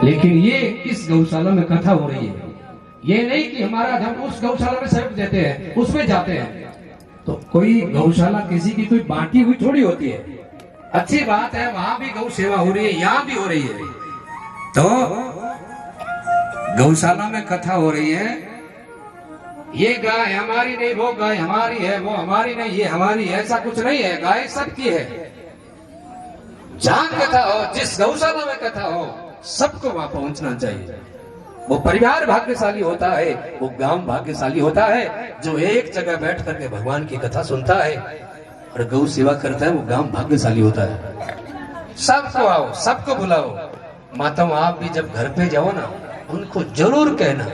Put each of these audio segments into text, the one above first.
लेकिन ये इस गौशाला में कथा हो रही है। ये नहीं कि हमारा हम उस गौशाला में सब देते हैं, उसमें जाते हैं। तो कोई गौशाला किसी की कोई बांटी हुई थोड़ी होती है। अच्छी बात है, वहां भी गौ सेवा हो रही है, यहाँ भी हो रही है। तो गौशाला में कथा हो रही है, ये गाय हमारी नहीं, वो गाय हमारी है, वो हमारी नहीं, ये हमारी है, ऐसा कुछ नहीं है। गाय सबकी है। जहां कथा हो, जिस गौशाला में कथा हो, सबको वहां पहुंचना चाहिए। वो परिवार भाग्यशाली होता है, वो गांव भाग्यशाली होता है जो एक जगह बैठ करके भगवान की कथा सुनता है और गौ सेवा करता है। वो गांव भाग्यशाली होता है। सबको आओ, सबको बुलाओ। माताओं, आप भी जब घर पे जाओ ना, उनको जरूर कहना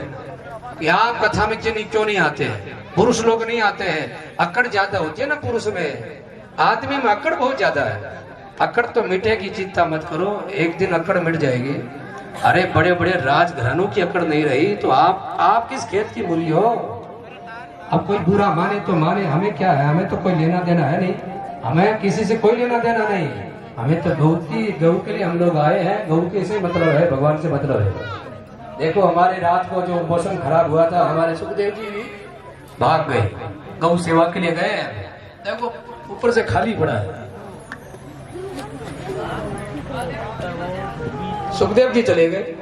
कि आप कथा में क्यों नहीं आते हैं। पुरुष लोग नहीं आते हैं, अकड़ ज्यादा होती है ना पुरुष में। आदमी में अकड़ बहुत ज्यादा है। अकड़ तो मिटेगी, चिंता मत करो, एक दिन अकड़ मिट जाएगी। अरे बड़े बड़े राजघरानों की अकड़ नहीं रही तो आप किस खेत की मूली हो। अब कोई बुरा माने तो माने, हमें क्या है, हमें तो कोई लेना देना है नहीं, हमें किसी से कोई लेना देना नहीं। हमें तो गौ के लिए हम लोग आए हैं, गौ के से मतलब है, भगवान से मतलब है। देखो हमारे रात को जो मौसम खराब हुआ था, हमारे सुखदेव जी भी भाग गए, गौ सेवा के लिए गए। देखो ऊपर से खाली पड़ा है। सुखदेव जी चले गए,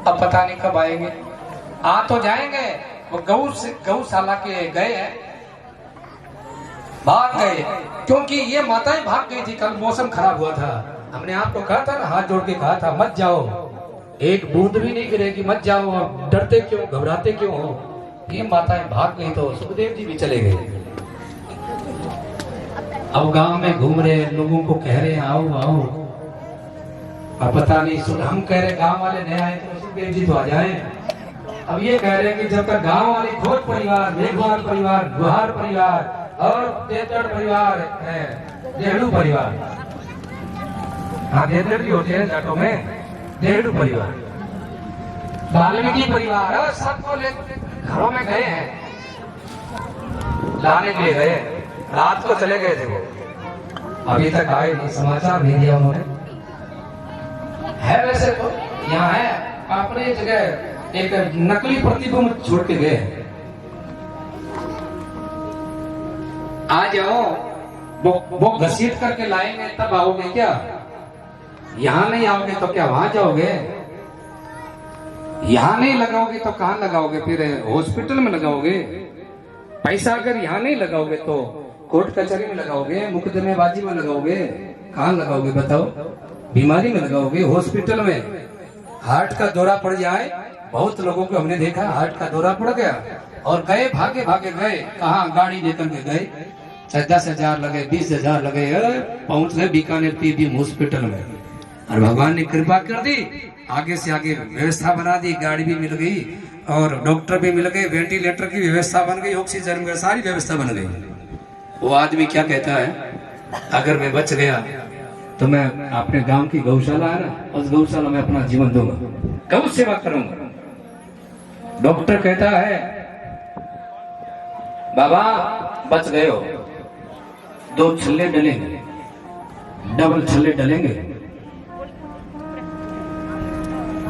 अब पता नहीं कब आएंगे। आ तो जाएंगे, वो गौशाला के गए हैं, भाग गए। क्योंकि ये माताएं भाग गई थी, कल मौसम खराब हुआ था। हमने आपको कहा था ना, हाथ जोड़ के कहा था मत जाओ, एक बूंद भी नहीं गिरेगी, मत जाओ। अब डरते क्यों, घबराते क्यों हो। ये माताएं भाग गई तो सुखदेव जी भी चले गए। अब गांव में घूम रहे, लोगों को कह रहे हैं आओ आओ। अब पता नहीं, हम कह रहे गांव वाले नहीं आए तो सुखदेव जी तो आ जाए। अब ये कह रहे हैं कि जब तक गांव वाले खोज परिवार, मेघवाल परिवार, गुहार परिवार और तेतड़ परिवार है, देहड़ू परिवार, हाँ देतड़ भी होते हैं जाटों में, देहड़ू परिवार, वाल्मीकि परिवार, और सबको ले घरों में गए हैं, लाने के लिए गए। रात को चले गए थे वो, अभी तक आए नहीं, समाचार नहीं दिया उन्होंने। है वैसे तो यहाँ है, अपने जगह एक नकली प्रतिबिंब छोड़ के गए। आ जाओ, वो घसीट करके लाएंगे तब आओगे क्या। यहाँ नहीं आओगे तो क्या वहां जाओगे। यहाँ नहीं लगाओगे तो कहाँ लगाओगे, फिर हॉस्पिटल में लगाओगे। पैसा अगर यहाँ नहीं लगाओगे तो कोर्ट कचहरी में लगाओगे, मुकदमेबाजी में लगाओगे, कहाँ लगाओगे बताओ। बीमारी में लगाओगे, हॉस्पिटल में। हार्ट का दौरा पड़ जाए, बहुत लोगों को हमने देखा हार्ट का दौरा पड़ गया और गए, भागे भागे गए, कहाँ गाड़ी लेकर के गए, 10,000 लगे, 20,000 लगे, पहुंच गए बीकानेर पीबीएम हॉस्पिटल में। और भगवान ने कृपा कर दी, आगे से आगे व्यवस्था बना दी, गाड़ी भी मिल गई और डॉक्टर भी मिल गए, वेंटिलेटर की व्यवस्था बन गई, ऑक्सीजन की सारी व्यवस्था बन गई। वो आदमी क्या कहता है, अगर मैं बच गया तो मैं अपने गांव की गौशाला है ना, उस गौशाला में अपना जीवन दूंगा, गौ सेवा करूंगा। डॉक्टर कहता है बाबा बच गए हो, 2 छल्ले डलेंगे, डबल छल्ले डलेंगे,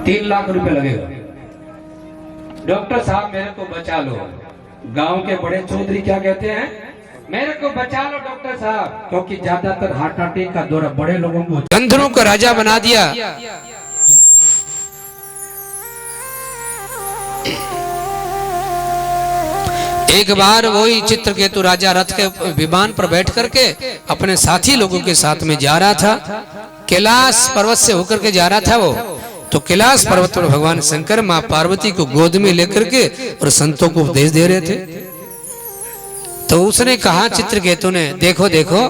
3 लाख रुपए लगेगा। डॉक्टर साहब मेरे को बचा लो। गांव के बड़े चौधरी क्या कहते हैं, मेरे को बचा लो डॉक्टर साहब, क्योंकि ज्यादातर हार्ट अटैक का दौरा बड़े लोगों को, गंधर्वों को राजा बना दिया। एक बार वही चित्रकेतु राजा रथ के विमान पर बैठ करके अपने साथी लोगों के साथ में जा रहा था। कैलाश पर्वत से होकर के जा रहा था वो। तो कैलाश पर्वत पर भगवान शंकर माँ पार्वती को गोद में लेकर के और संतों को उपदेश दे रहे थे। तो उसने कहा चित्रकेतु ने, देखो देखो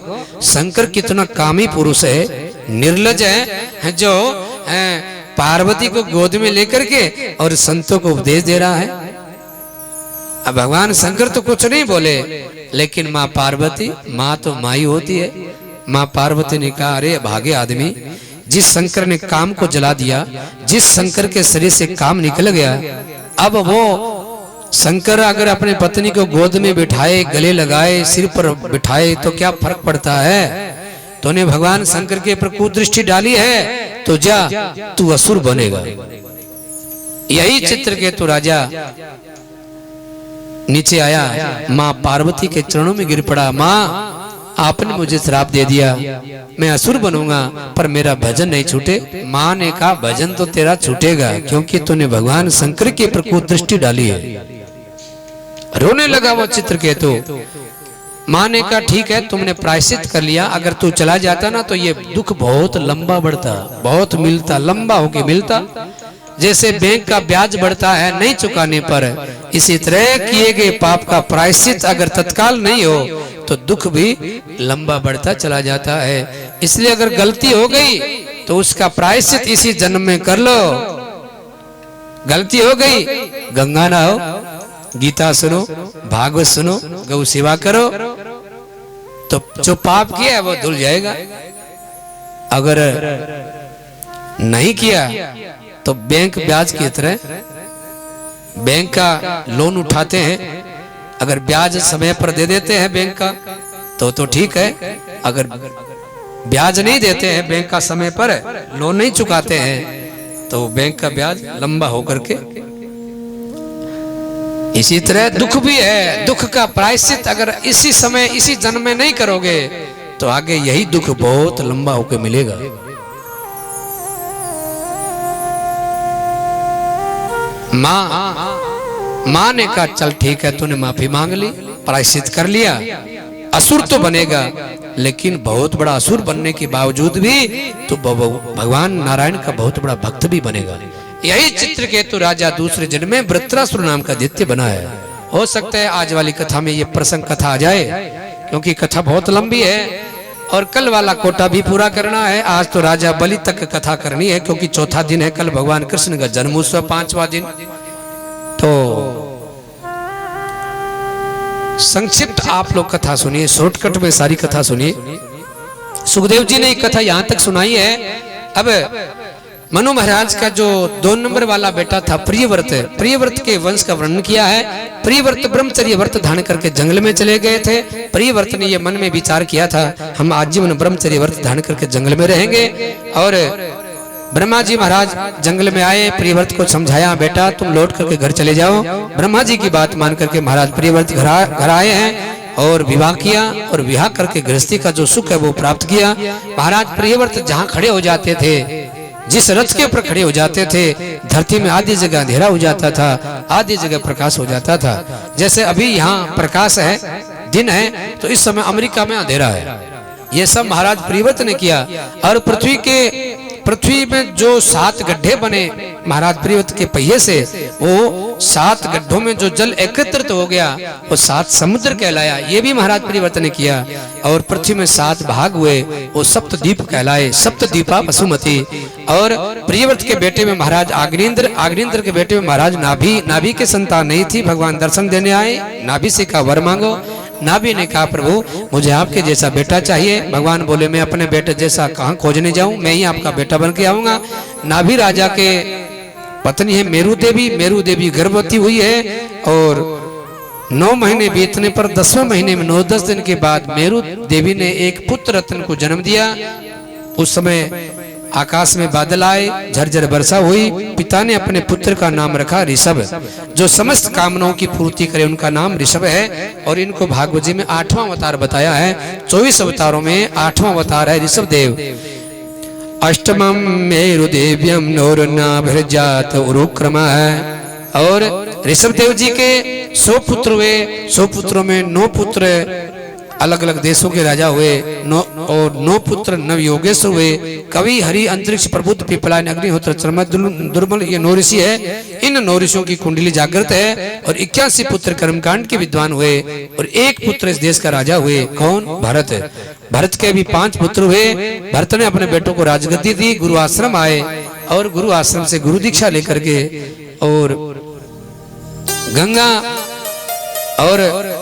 शंकर कितना कामी पुरुष है, निर्लज है, जो पार्वती को गोद में लेकर के और संतों को उपदेश दे रहा है। अब भगवान शंकर तो कुछ नहीं बोले, लेकिन माँ पार्वती, माँ तो माई होती है, माँ पार्वती ने कहा अरे भागे आदमी, जिस शंकर ने काम को जला दिया, जिस शंकर के शरीर से काम निकल गया, अब वो शंकर अगर अपने पत्नी को गोद में बिठाए, गले लगाए, सिर पर बिठाए तो क्या फर्क पड़ता है। तूने भगवान शंकर के ऊपर कुदृष्टि डाली है तो जा तू असुर बनेगा। यही चित्रकेतु राजा नीचे आया, माँ पार्वती के चरणों में गिर पड़ा। माँ आपने मुझे श्राप दे दिया, मैं असुर बनूंगा पर मेरा भजन नहीं छूटे। माँ ने कहा भजन तो तेरा छूटेगा क्योंकि तूने भगवान शंकर के ऊपर कुदृष्टि डाली है। रोने लगा वो चित्रकेतु। माँ ने कहा ठीक है तुमने प्रायश्चित कर लिया, अगर तू चला जाता ना तो ये दुख बहुत लंबा बढ़ता, बहुत मिलता, लंबा होके मिलता। जैसे बैंक का ब्याज बढ़ता है नहीं चुकाने पर, इसी तरह किए गए पाप का प्रायश्चित अगर तत्काल नहीं हो तो दुख भी लंबा बढ़ता चला जाता है। इसलिए अगर गलती हो गई तो उसका प्रायश्चित इसी जन्म में कर लो। गलती हो गई गंगा नहाओ, गीता सुनो, भागवत सुनो, गौ सेवा करो तो जो पाप किया है वो धुल जाएगा। अगर नहीं किया तो बैंक ब्याज की तरह बैंक का लोन उठाते हैं, अगर ब्याज समय पर दे देते हैं बैंक का तो ठीक है, अगर ब्याज नहीं देते हैं बैंक का समय पर, लोन नहीं चुकाते हैं तो बैंक का ब्याज लंबा होकर के। इसी तरह दुख भी है, दुख का प्रायश्चित अगर इसी समय इसी जन्म में नहीं करोगे तो आगे यही दुख बहुत लंबा होकर मिलेगा। माँ ने कहा चल ठीक है तूने माफी मांग ली, प्रायश्चित कर लिया, असुर तो बनेगा लेकिन बहुत बड़ा असुर बनने के बावजूद भी तो भगवान नारायण का बहुत बड़ा भक्त भी बनेगा। यही चित्रकेतु राजा दूसरे जन्म में वृत्रासुर नाम का दैत्य बना है। हो सकता है आज वाली कथा में ये प्रसंग कथा आ जाए क्योंकि कथा बहुत लंबी है और कल वाला कोटा भी पूरा करना है। आज तो राजा बलि तक कथा करनी है क्योंकि चौथा दिन है, कल भगवान कृष्ण का जन्मोत्सव 5वां दिन। तो संक्षिप्त आप लोग कथा सुनिए, शॉर्टकट में सारी कथा सुनिए। सुखदेव जी ने एक कथा यहाँ तक सुनाई है। अब मनु महाराज का जो 2 नंबर वाला बेटा था प्रियव्रत, प्रियव्रत के वंश का वर्णन किया है। प्रियव्रत ब्रह्मचर्य व्रत धारण करके जंगल में चले गए थे। प्रियव्रत ने ये मन में विचार किया था हम आजीवन ब्रह्मचर्य व्रत धारण करके जंगल में रहेंगे। और ब्रह्मा जी महाराज जंगल में आए, प्रियव्रत को समझाया बेटा तुम लौट करके घर चले जाओ। ब्रह्मा जी की बात मान करके महाराज प्रियव्रत घर आए हैं और विवाह किया और विवाह करके गृहस्थी का जो सुख है वो प्राप्त किया। महाराज प्रियव्रत जहाँ खड़े हो जाते थे, जिस रथ के ऊपर खड़े हो जाते थे, धरती में आधी जगह अंधेरा हो जाता था, आधी जगह प्रकाश हो जाता था। जैसे अभी यहाँ प्रकाश है, दिन है, तो इस समय अमेरिका में अंधेरा है। ये सब महाराज प्रियव्रत ने किया। और पृथ्वी में जो 7 गड्ढे बने महाराज प्रियव्रत के पहिए से, वो 7 गड्ढों में जो जल एकत्रित हो गया वो 7 समुद्र कहलाया। ये भी महाराज प्रियव्रत ने किया। और पृथ्वी में 7 भाग हुए, वो सप्तद्वीप कहलाए, सप्तद्वीपा वसुमती। और प्रियव्रत के बेटे में महाराज आग्नेन्द्र, आग्नेन्द्र के बेटे में महाराज नाभि, नाभि के संतान नहीं थी। भगवान दर्शन देने आए, नाभि से कहा वर मांगो। नाभि ने कहा प्रभु मुझे आपके जैसा बेटा चाहिए। भगवान बोले मैं अपने बेटे जैसा कहाँ खोजने जाऊं, मैं ही आपका बेटा बन के आऊंगा। नाभि राजा के पत्नी है मेरू देवी, मेरू देवी गर्भवती हुई है और 9 महीने बीतने पर 10वें महीने में 9-10 दिन के बाद मेरू देवी ने एक पुत्र रत्न को जन्म दिया। उस समय आकाश में बादल आए, झरझर वर्षा हुई। पिता ने अपने पुत्र का नाम रखा ऋषभ, जो समस्त कामनाओं की पूर्ति करे, उनका नाम ऋषभ है। और इनको भागवत जी में 8वां अवतार बताया है। 24 अवतारों में 8वां अवतार है ऋषभ देव। अष्टमम मेरुदेव्यम नोरनाभिर्जात उरुक्रमा है। और ऋषभ देव जी के 100 पुत्र हुए। 100 पुत्रों में 9 पुत्र अलग अलग देशों के राजा हुए, 9 पुत्र नव योगेश्वर हुए। कवि हरि अंतरिक्ष प्रबुद्ध पिपलायन अग्निहोत्र चर्म दुर्बल ये 9 ऋषि है। इन 9 ऋषियों की कुंडली जागृत है। और 81 पुत्र कर्मकांड के विद्वान हुए और 1 पुत्र इस देश का राजा हुए। कौन? भरत। भरत के भी 5 पुत्र हुए। भरत ने अपने बेटों को राजगद्दी दी, गुरु आश्रम आए और गुरु आश्रम से गुरु दीक्षा लेकर के और गंगा और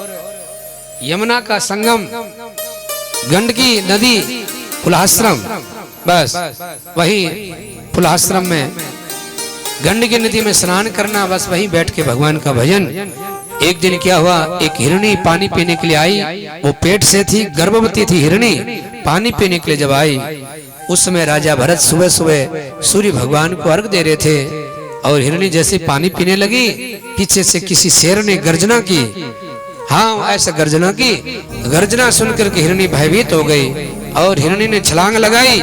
यमुना का संगम, गंडकी नदी, पुलाश्रम, बस वही पुलाश्रम में गंडकी नदी में स्नान करना, बस वहीं बैठ के भगवान का भजन। एक दिन क्या हुआ, एक हिरणी पानी पीने के लिए आई। वो पेट से थी, गर्भवती थी हिरणी। पानी पीने के लिए जब आई, उस समय राजा भरत सुबह सुबह सूर्य भगवान को अर्घ दे रहे थे और हिरणी जैसे पानी पीने लगी, पीछे से किसी शेर ने गर्जना की। हाँ, ऐसा गर्जना की। गर्जना सुनकर के हिरणी भयभीत हो गई और हिरणी ने छलांग लगाई।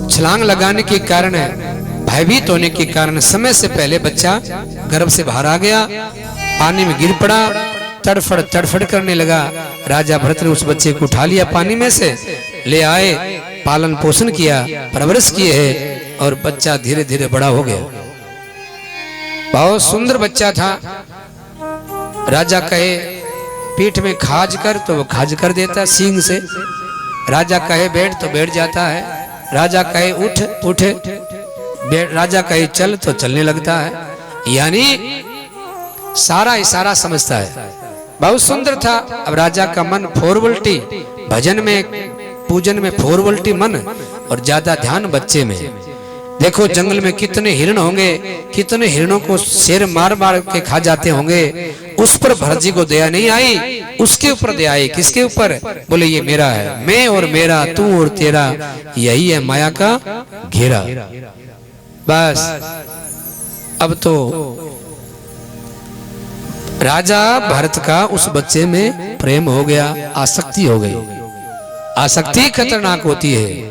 छलांग लगाने के कारण, भयभीत होने के कारण समय से पहले बच्चा गर्भ से बाहर आ गया, पानी में गिर पड़ा, तड़फड़ तड़फड़ करने लगा। राजा भरत ने उस बच्चे को उठा लिया, पानी में से ले आए, पालन पोषण किया, परवरिश किए है और बच्चा धीरे धीरे बड़ा हो गया। बहुत सुंदर बच्चा था। राजा कहे पीठ में खाज कर तो वो खाज कर देता सींग से, राजा कहे बैठ तो बैठ जाता है, राजा कहे उठ उठे, राजा कहे चल तो चलने लगता है, यानी सारा इशारा समझता है। बहुत सुंदर था। अब राजा का मन फोरवल्टी, भजन में पूजन में फोरवल्टी मन और ज्यादा ध्यान बच्चे में। देखो जंगल में कितने हिरण होंगे, कितने हिरणों को शेर मार मार के खा जाते होंगे, उस पर भरत जी को दया नहीं आई, उसके ऊपर दया आई। किसके ऊपर? बोले ये मेरा है, मैं और मेरा, तू और तेरा, यही है माया का घेरा। बस अब तो राजा भरत का उस बच्चे में प्रेम हो गया, आसक्ति हो गई। आसक्ति खतरनाक होती है।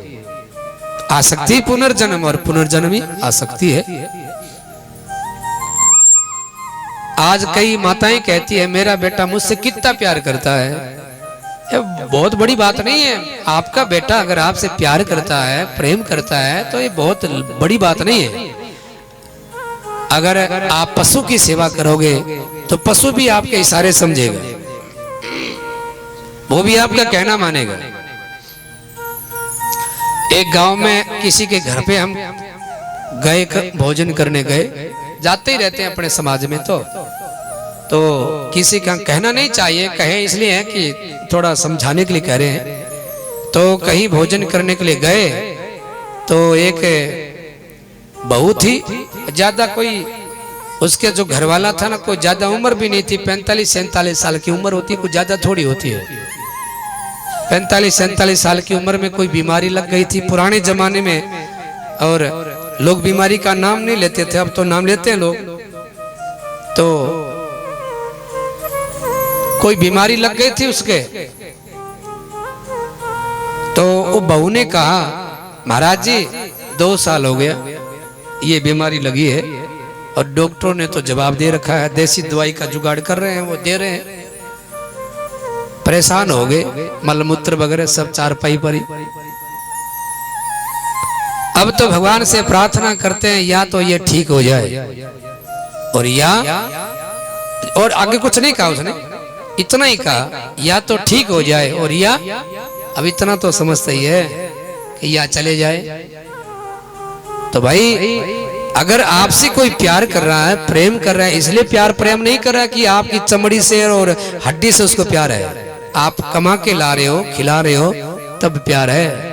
आसक्ति पुनर्जन्म और पुनर्जन्म ही आसक्ति है। आज कई माताएं कहती है मेरा बेटा मुझसे कितना प्यार करता है। ये बहुत बड़ी बात नहीं है। आपका बेटा अगर आपसे प्यार करता है, प्रेम करता है, तो ये बहुत बड़ी बात नहीं है। अगर आप पशु की सेवा करोगे तो पशु भी आपके इशारे समझेगा, वो भी आपका कहना मानेगा। एक गांव में किसी के घर पे हम गए, भोजन करने गए, जाते ही रहते हैं अपने समाज में। तो किसी का कहना नहीं चाहिए, कहे इसलिए है कि थोड़ा समझाने के लिए कह रहे हैं। तो कहीं भोजन करने के लिए गए तो एक बहू थी, ज्यादा कोई उसके जो घर वाला था ना, कोई ज्यादा उम्र भी नहीं थी, 45-47 साल की उम्र होती है, कुछ ज्यादा थोड़ी होती है। 45-47 साल की उम्र में कोई बीमारी लग गई थी पुराने जमाने में, और लोग बीमारी का नाम नहीं लेते थे, अब तो नाम लेते हैं लोग। तो कोई बीमारी लग गई थी उसके, तो वो बहू ने कहा महाराज जी 2 साल हो गया ये बीमारी लगी है, और डॉक्टरों ने तो जवाब दे रखा है, देसी दवाई का जुगाड़ कर रहे हैं, वो दे रहे हैं। परेशान हो गए, मलमूत्र वगैरह सब चारपाई पर ही। अब तो भगवान से प्रार्थना करते हैं या तो ये ठीक हो जाए, और आगे कुछ नहीं कहा उसने, इतना ही कहा या तो ठीक हो जाए, और या अब इतना तो समझता ही है कि या चले जाए। तो भाई अगर आपसे कोई प्यार कर रहा है, प्रेम कर रहा है, इसलिए प्यार प्रेम नहीं कर रहा है कि आपकी चमड़ी से और हड्डी से उसको प्यार है। आप कमा के ला रहे हो, खिला रहे हो, तब प्यार है।